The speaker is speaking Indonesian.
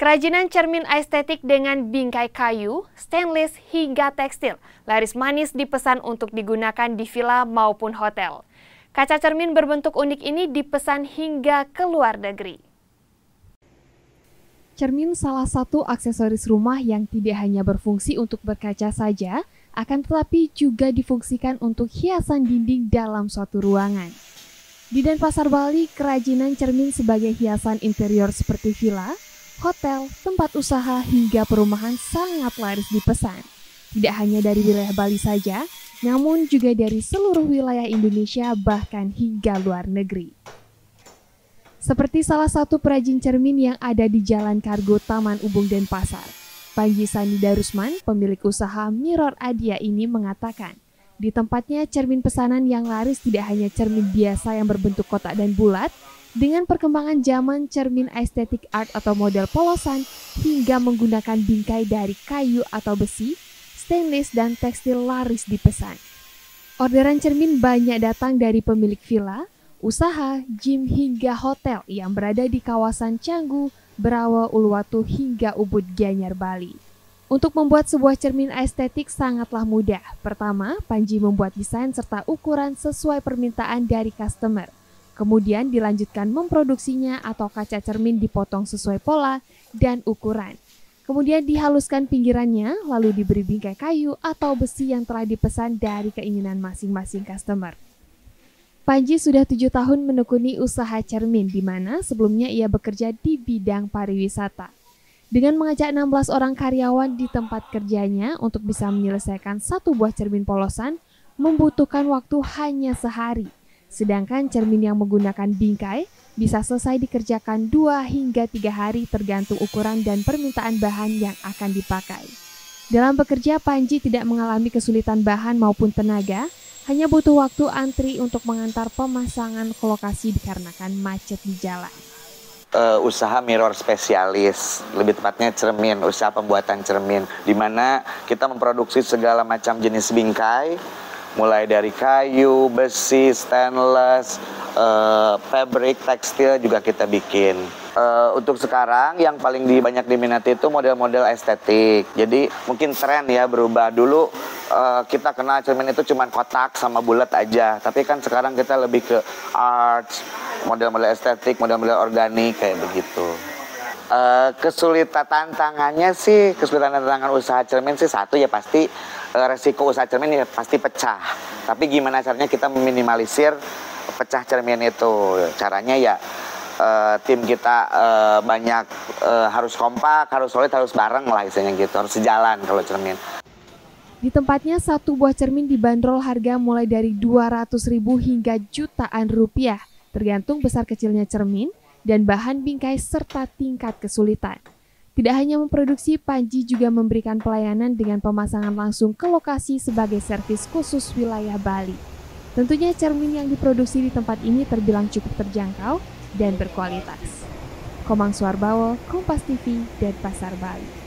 Kerajinan cermin estetik dengan bingkai kayu, stainless hingga tekstil laris manis dipesan untuk digunakan di villa maupun hotel. Kaca cermin berbentuk unik ini dipesan hingga ke luar negeri. Cermin salah satu aksesoris rumah yang tidak hanya berfungsi untuk berkaca saja, akan tetapi juga difungsikan untuk hiasan dinding dalam suatu ruangan. Di Denpasar, Bali, kerajinan cermin sebagai hiasan interior seperti villa, hotel, tempat usaha, hingga perumahan sangat laris dipesan. Tidak hanya dari wilayah Bali saja, namun juga dari seluruh wilayah Indonesia bahkan hingga luar negeri. Seperti salah satu perajin cermin yang ada di Jalan Kargo Taman Ubung Denpasar, Panji Sani Darusman, pemilik usaha Mirror Adia ini mengatakan, di tempatnya cermin pesanan yang laris tidak hanya cermin biasa yang berbentuk kotak dan bulat, dengan perkembangan zaman cermin estetik art atau model polosan hingga menggunakan bingkai dari kayu atau besi, stainless dan tekstil laris dipesan. Orderan cermin banyak datang dari pemilik villa, usaha, gym hingga hotel yang berada di kawasan Canggu, Berawa, Uluwatu hingga Ubud, Gianyar, Bali. Untuk membuat sebuah cermin estetik sangatlah mudah. Pertama, Panji membuat desain serta ukuran sesuai permintaan dari customer. Kemudian dilanjutkan memproduksinya atau kaca cermin dipotong sesuai pola dan ukuran. Kemudian dihaluskan pinggirannya, lalu diberi bingkai kayu atau besi yang telah dipesan dari keinginan masing-masing customer. Panji sudah 7 tahun menekuni usaha cermin, di mana sebelumnya ia bekerja di bidang pariwisata. Dengan mengajak 16 orang karyawan di tempat kerjanya untuk bisa menyelesaikan satu buah cermin polosan, membutuhkan waktu hanya sehari. Sedangkan cermin yang menggunakan bingkai bisa selesai dikerjakan 2 hingga 3 hari tergantung ukuran dan permintaan bahan yang akan dipakai. Dalam bekerja, Panji tidak mengalami kesulitan bahan maupun tenaga, hanya butuh waktu antri untuk mengantar pemasangan ke lokasi dikarenakan macet di jalan. Usaha mirror spesialis, lebih tepatnya cermin, usaha pembuatan cermin, di mana kita memproduksi segala macam jenis bingkai, mulai dari kayu, besi, stainless, fabric, tekstil juga kita bikin. Untuk sekarang yang paling banyak diminati itu model-model estetik. Jadi mungkin tren ya berubah. Dulu kita kenal cermin itu cuma kotak sama bulat aja. Tapi kan sekarang kita lebih ke art, model-model estetik, model-model organik kayak begitu. Kesulitan tantangannya sih, kesulitan tantangan usaha cermin sih satu ya pasti resiko usaha cermin ya pasti pecah. Tapi gimana caranya kita meminimalisir pecah cermin itu? Caranya ya tim kita banyak harus kompak, harus solid, harus bareng lah istilahnya gitu, harus sejalan kalau cermin. Di tempatnya satu buah cermin dibanderol harga mulai dari 200.000 hingga jutaan rupiah, tergantung besar kecilnya cermin dan bahan bingkai serta tingkat kesulitan. Tidak hanya memproduksi, Panji juga memberikan pelayanan dengan pemasangan langsung ke lokasi sebagai servis khusus wilayah Bali. Tentunya cermin yang diproduksi di tempat ini terbilang cukup terjangkau dan berkualitas. Komang Suarbawo, Kompas TV, Denpasar, Bali.